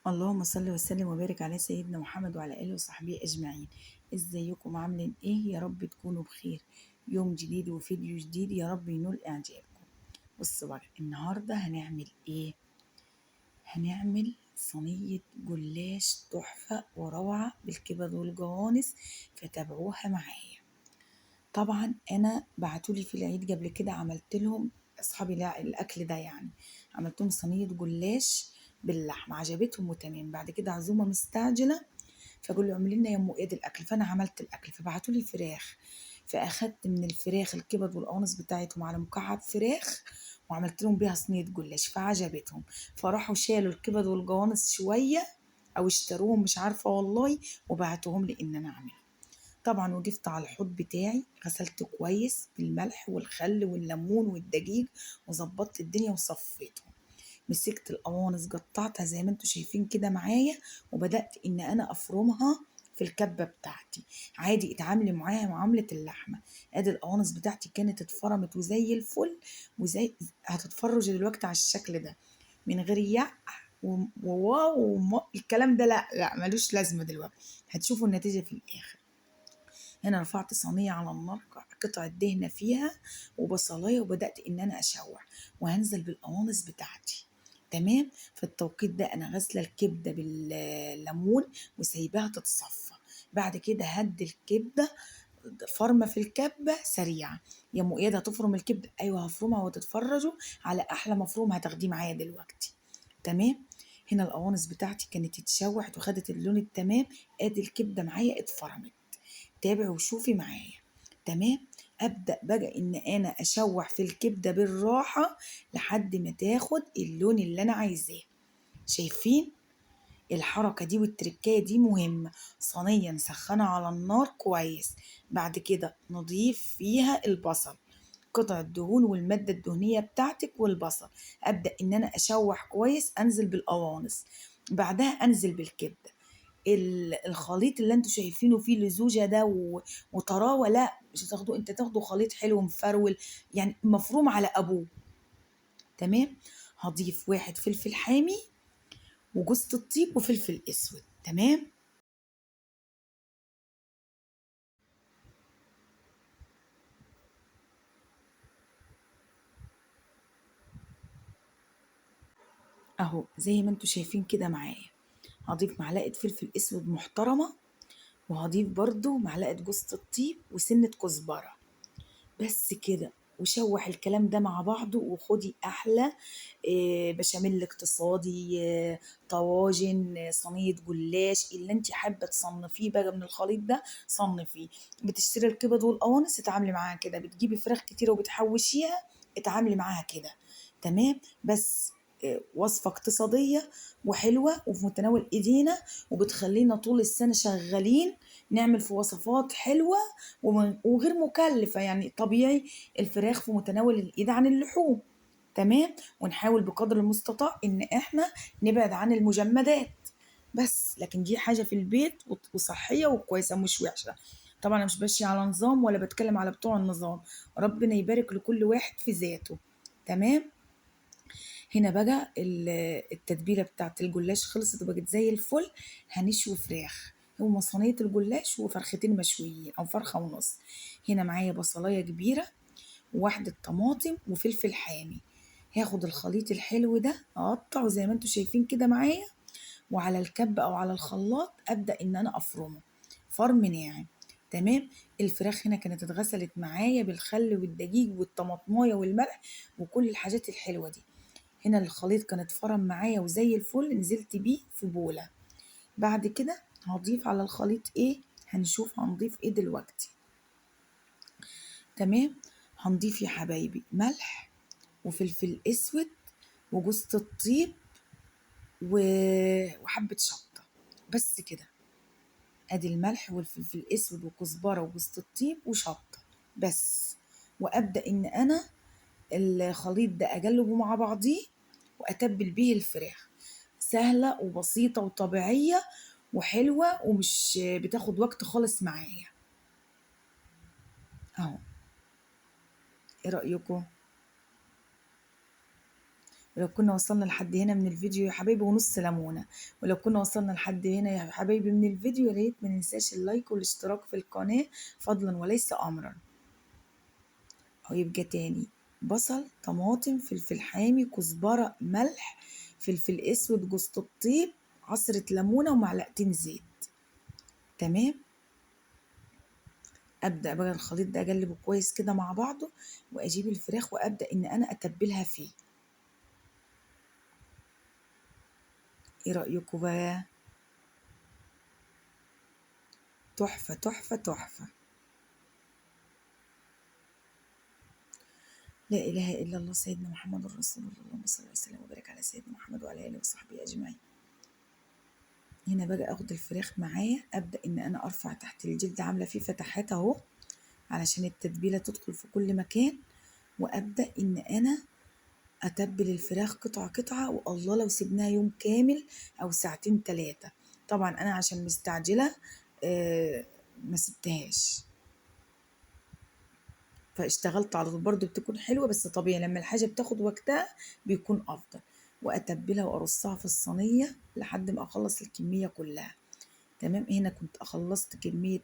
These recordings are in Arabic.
اللهم صل وسلم وبارك على سيدنا محمد وعلى آله وصحبه أجمعين. ازيكم عاملين ايه؟ يا رب تكونوا بخير. يوم جديد وفيديو جديد، يا رب ينول اعجابكم. بصوا بقى النهارده هنعمل ايه؟ هنعمل صينية جلاش تحفة وروعة بالكبد والجوانس، فتابعوها معايا. طبعا انا بعتولي في العيد قبل كده، عملت لهم اصحابي الاكل ده يعني، عملت لهم صينيه جلاش باللحمه، عجبتهم وتمام. بعد كده عزومه مستعجله، فقالوا لي اعملي لنا يا ام اياد الاكل، فانا عملت الاكل، فبعتوا لي فراخ. فاخدت من الفراخ الكبد والقوانص بتاعتهم على مكعب فراخ، وعملت لهم بيها صينيه جلاش، فعجبتهم. فراحوا شالوا الكبد والقوانص شويه، او اشتروهم مش عارفه والله، وبعتوهم لي ان انا اعمل. طبعا وقفت على الحوض بتاعي، غسلته كويس بالملح والخل والليمون والدقيق، وظبطت الدنيا وصفيتهم. مسكت القوانص قطعتها زي ما انتوا شايفين كده معايا، وبدأت ان انا افرمها في الكبة بتاعتي. عادي اتعاملي معاها معاملة اللحمة. ادي القوانص بتاعتي كانت اتفرمت وزي الفل، وزي هتتفرج دلوقتي على الشكل ده من غير يق وواو الكلام ده لا لا ملوش لازمة. دلوقتي هتشوفوا النتيجة في الآخر. هنا رفعت صينية على النار، قطعة دهنة فيها وبصلاية، وبدأت إن أنا أشوح، وهنزل بالقوانص بتاعتي. تمام. في التوقيت ده أنا غاسلة الكبدة بالليمون وسايباها تتصفى. بعد كده هدي الكبدة فرمة في الكبة سريعة. يا ام اياد هتفرم الكبدة؟ ايوه هفرمها، وتتفرجوا على احلى مفروم هتاخديه معايا دلوقتي. تمام. هنا القوانص بتاعتي كانت اتشوحت وخدت اللون التمام. ادي الكبدة معايا اتفرمت. تابعي وشوفي معايا. تمام. ابدا بقى ان انا اشوح في الكبده بالراحه لحد ما تاخد اللون اللي انا عايزاه. شايفين الحركه دي والتركايه دي مهمه. صينيه نسخنها على النار كويس، بعد كده نضيف فيها البصل، قطع الدهون والمادة الدهنية بتاعتك والبصل. أبدأ إن أنا أشوح كويس، أنزل بالقوانص، بعدها أنزل بالكبدة. الخليط اللي انتوا شايفينه فيه لزوجة ده وطراوة، لا مش هتاخدوه، انت تاخدوا خليط حلو مفرول، يعني مفروم على ابوه. تمام. هضيف واحد فلفل حامي وجوزة الطيب وفلفل اسود. تمام. اهو زي ما انتوا شايفين كده معايا. هضيف معلقة فلفل اسود محترمة، وهضيف برضو معلقة جوزة الطيب وسنة كزبرة. بس كده. وشوح الكلام ده مع بعضه، وخدي احلى بشاميل اقتصادي، طواجن، صينيه جلاش، اللي انت حابه تصنفيه بقى من الخليط ده صنفيه. بتشتري الكبد والقوانص اتعاملي معاها كده، بتجيبي فراخ كتيره وبتحوشيها اتعاملي معاها كده. تمام. بس وصفة اقتصادية وحلوة وفي متناول ايدينا، وبتخلينا طول السنة شغالين نعمل في وصفات حلوة وغير مكلفة، يعني طبيعي الفراخ في متناول الايد عن اللحوم. تمام. ونحاول بقدر المستطاع ان احنا نبعد عن المجمدات. بس لكن دي حاجة في البيت وصحية وكويسة مش وحشة. طبعا انا مش ماشية على نظام ولا بتكلم على بتوع النظام، ربنا يبارك لكل واحد في ذاته. تمام. هنا بقى التتبيلة بتاعت الجلاش خلصت وبقت زي الفل. هنشوي فراخ، هو صينية الجلاش وفرختين مشويين أو فرخة ونص. هنا معايا بصلاية كبيرة وواحدة طماطم وفلفل حامي. هاخد الخليط الحلو ده أقطعه زي ما انتوا شايفين كده معايا، وعلى الكب أو على الخلاط أبدأ إن أنا أفرمه فرم ناعم. تمام. الفراخ هنا كانت اتغسلت معايا بالخل والدقيق والطماطمايه والملح وكل الحاجات الحلوة دي. هنا الخليط كان اتفرم معايا وزي الفل، نزلت بيه في بولة. بعد كده هضيف على الخليط ايه؟ هنشوف هنضيف ايه دلوقتي. تمام. هنضيف يا حبايبي ملح وفلفل اسود وجوزة الطيب وحبة شطة. بس كده. ادي الملح والفلفل الاسود وكزبرة وجوزة الطيب وشطة بس. وابدأ ان انا الخليط ده اقلبه مع بعضيه واتبل بيه الفراخ. سهلة وبسيطة وطبيعية وحلوة ومش بتاخد وقت خالص معايا. اهو. ايه رأيكم؟ ولو كنا وصلنا لحد هنا من الفيديو يا حبايبي ونص ليمونة. ولو كنا وصلنا لحد هنا يا حبايبي من الفيديو، يا ريت ما ننساش اللايك والاشتراك في القناة فضلا وليس أمرا. أو يبقى تاني: بصل، طماطم، فلفل حامي، كزبرة، ملح، فلفل اسود، جوز الطيب، عصرة ليمونة، ومعلقتين زيت. تمام. ابدا بقى الخليط ده اقلبه كويس كده مع بعضه، واجيب الفراخ وابدا ان انا اتبلها فيه. ايه رايكم بقى؟ تحفه تحفه تحفه. لا اله الا الله سيدنا محمد رسول الله، اللهم صل وسلم وبارك على سيدنا محمد وعلى اله وصحبه اجمعين. هنا بقى اخد الفراخ معايا، ابدا ان انا ارفع تحت الجلد، عامله فيه فتحات اهو علشان التتبيله تدخل في كل مكان. وابدا ان انا اتبل الفراخ قطعه قطعه، والله لو سيبناها يوم كامل او ساعتين ثلاثه. طبعا انا عشان مستعجله ما سبتهاش، فاشتغلت على طول. برضو بتكون حلوه، بس طبيعي لما الحاجه بتاخد وقتها بيكون افضل. واتبلها وارصها في الصينيه لحد ما اخلص الكميه كلها. تمام. هنا كنت خلصت كميه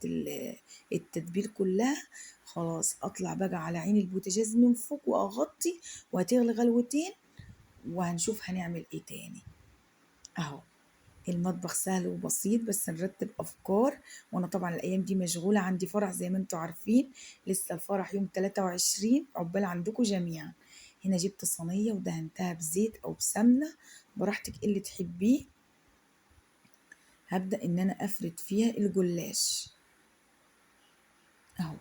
التتبيل كلها. خلاص اطلع بقى على عين البوتاجاز من فوق واغطي، وهتغلي غلوتين، وهنشوف هنعمل ايه تاني. اهو المطبخ سهل وبسيط، بس نرتب افكار. وانا طبعا الايام دي مشغوله، عندي فرح زي ما انتم عارفين، لسه الفرح يوم 23. عقبال عندكم جميعا. هنا جبت صينيه ودهنتها بزيت او بسمنه براحتك اللي تحبيه. هبدا ان انا افرد فيها الجلاش اهو.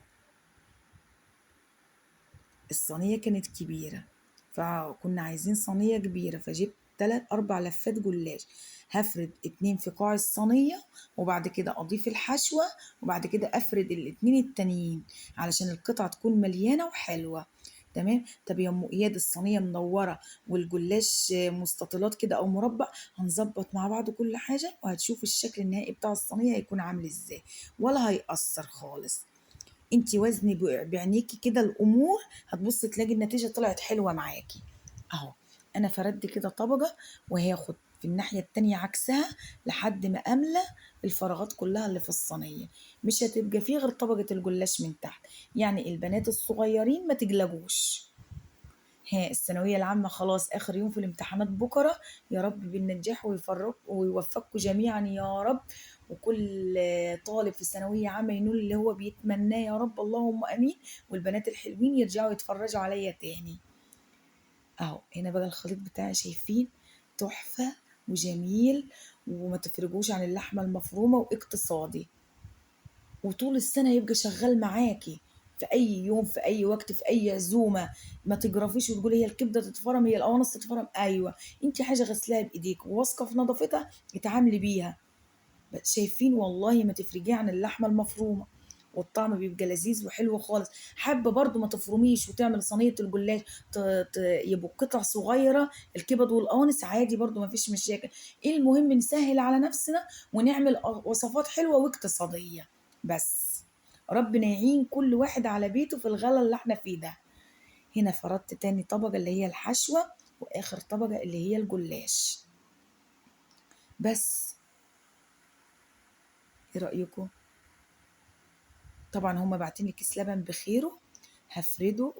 الصينيه كانت كبيره، فكنا عايزين صينيه كبيره، فجبت 3 4 لفات جلاش. هفرد 2 في قاع الصينية، وبعد كده أضيف الحشوة، وبعد كده أفرد الاتنين التانيين علشان القطعة تكون مليانة وحلوة. تمام. طب يا ام اياد، الصينيه منوره والجلاش مستطيلات كده او مربع، هنظبط مع بعض كل حاجه، وهتشوف الشكل النهائي بتاع الصينيه هيكون عامل ازاي، ولا هيأثر خالص. انتي وزني بعينيكي كده الامور، هتبصي تلاقي النتيجه طلعت حلوه معاكي اهو. انا فردت كده طبقه، وهاخد في الناحيه التانية عكسها لحد ما املى الفراغات كلها اللي في الصينيه. مش هتبقى فيه غير طبقه الجلاش من تحت. يعني البنات الصغيرين ما تقلقوش. ها، الثانوية العامة خلاص آخر يوم في الامتحانات بكرة. يا رب بالنجاح ويفرق ويوفقكم جميعا يا رب. وكل طالب في الثانوية عامة ينول اللي هو بيتمناه يا رب، اللهم آمين. والبنات الحلوين يرجعوا يتفرجوا عليا تاني اهو. هنا بقى الخليط بتاعي شايفين؟ تحفة وجميل، وما تفرجوش عن اللحمة المفرومة، واقتصادي، وطول السنة يبقى شغال معاكي في أي يوم في أي وقت في أي عزومة. ما تجرفيش وتقولي هي الكبدة تتفرم، هي القوانص تتفرم. أيوة، انت حاجة غسلاها بإيديك وواثقة في نظافتها، اتعاملي بيها. شايفين؟ والله ما تفرجيه عن اللحمة المفرومة، والطعم بيبقى لذيذ وحلو خالص. حابة برضو ما تفرميش وتعمل صينية الجلاش يبقوا قطع صغيرة، الكبد والقوانص عادي برضو ما فيش مشاكل. ايه المهم نسهل على نفسنا ونعمل وصفات حلوة واقتصادية بس. ربنا يعين كل واحد على بيته في الغلا اللي احنا فيه ده. هنا فردت تاني طبقة اللي هي الحشوة، واخر طبقة اللي هي الجلاش بس. ايه رأيكم؟ طبعا هما باعتين لي كيس لبن بخيره. هفرده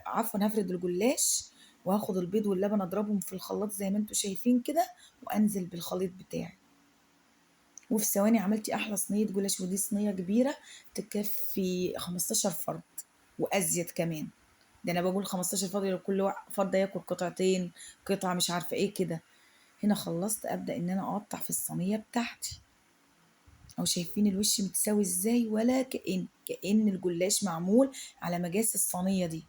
عفوا هفرد الجلاش، وهاخد البيض واللبن اضربهم في الخلاط زي ما انتم شايفين كده، وانزل بالخليط بتاعي. وفي ثواني عملتي احلى صينيه جلاش. ودي صينيه كبيره تكفي 15 فرد وازيد كمان. ده انا بقول 15 فرد، لو كل فرد ياكل قطعتين، قطعه مش عارفه ايه كده. هنا خلصت، ابدا ان انا اقطع في الصينيه بتاعتي. او شايفين الوش متساوي ازاي؟ ولا كأن الجلاش معمول على مقاس الصينية دي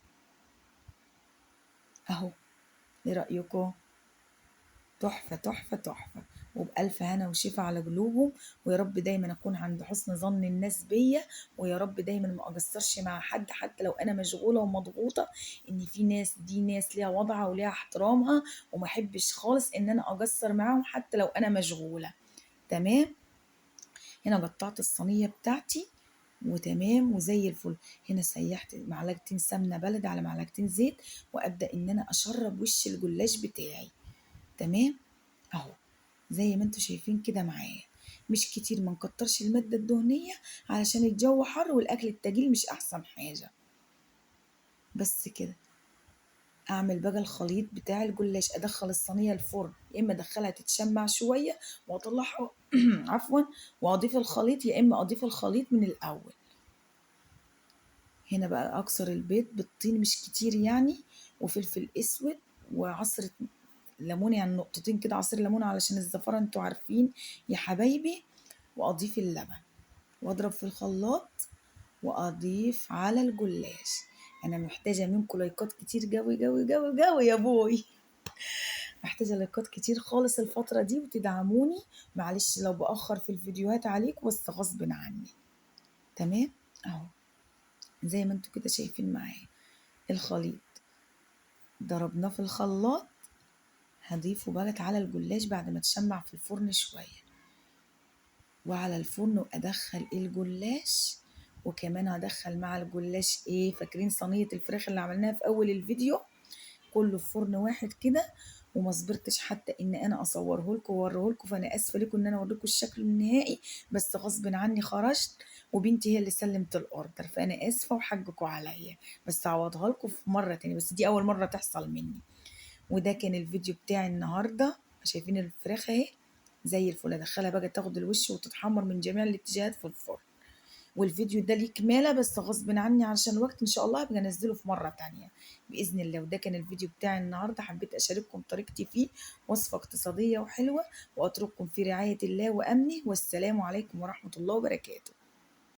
اهو. ايه رأيكم؟ تحفة تحفة تحفة. وبألف هنا وشفا على قلوبهم. ويا رب دايما أكون عند حسن ظن الناس بيا. ويا رب دايما ما أقصرش مع حد، حتى لو أنا مشغولة ومضغوطة. إن في ناس، دي ناس ليها وضعها وليها احترامها، وما أحبش خالص إن أنا أقصر معاهم حتى لو أنا مشغولة. تمام. هنا قطعت الصينية بتاعتي، وتمام وزي الفل. هنا سيحت معلقتين سمنة بلدي على معلقتين زيت، وأبدأ إن أنا أشرب وش الجلاش بتاعي. تمام أهو زي ما انتوا شايفين كده معايا، مش كتير، ما نكترش المادة الدهنية علشان الجو حر والأكل التقيل مش أحسن حاجة. بس كده. أعمل بقى الخليط بتاع الجلاش، أدخل الصينية الفرن، يا إما أدخلها تتشمع شوية وأطلعها عفوا وأضيف الخليط، يا إما أضيف الخليط من الأول. هنا بقى أكسر البيض بالطين مش كتير يعني، وفلفل أسود وعصرة ليمون، يعني نقطتين كده عصير ليمون علشان الزفرة انتوا عارفين يا حبايبي. وأضيف اللبن وأضرب في الخلاط وأضيف على الجلاش. أنا محتاجة منكم لايكات كتير جوي جوي جوي جوي يا بوي، محتاجة لايكات كتير خالص الفترة دي وتدعموني. معلش لو بأخر في الفيديوهات عليكم بس غصب عني. تمام أهو زي ما انتوا كده شايفين معايا الخليط ضربناه في الخلاط. هضيفه بقى على الجلاش بعد ما تشمع في الفرن شوية، وعلى الفرن وأدخل الجلاش. وكمان هدخل مع الجلاش ايه، فاكرين صينية الفراخ اللي عملناها في أول الفيديو؟ كله في فرن واحد كده. وما صبرتش حتى ان انا اصوره لكم واوريه لكم، فانا اسفه لكم ان انا اوريكم الشكل النهائي، بس غصب عني خرجت وبنتي هي اللي سلمت الاوردر، فانا اسفه وحقكم عليا، بس هعوضها لكم في مره تانية، بس دي اول مره تحصل مني. وده كان الفيديو بتاعي النهارده. شايفين الفراخ اهي زي الفل، ادخلها بقى تاخد الوش وتتحمر من جميع الاتجاهات في الفرن. والفيديو ده ليه كمالة بس غصب عني علشان الوقت، ان شاء الله هبقى انزله في مرة تانية بإذن الله. وده كان الفيديو بتاعي النهاردة، حبيت أشارككم طريقتي فيه، وصفة اقتصادية وحلوة، وأترككم في رعاية الله وأمنه، والسلام عليكم ورحمة الله وبركاته.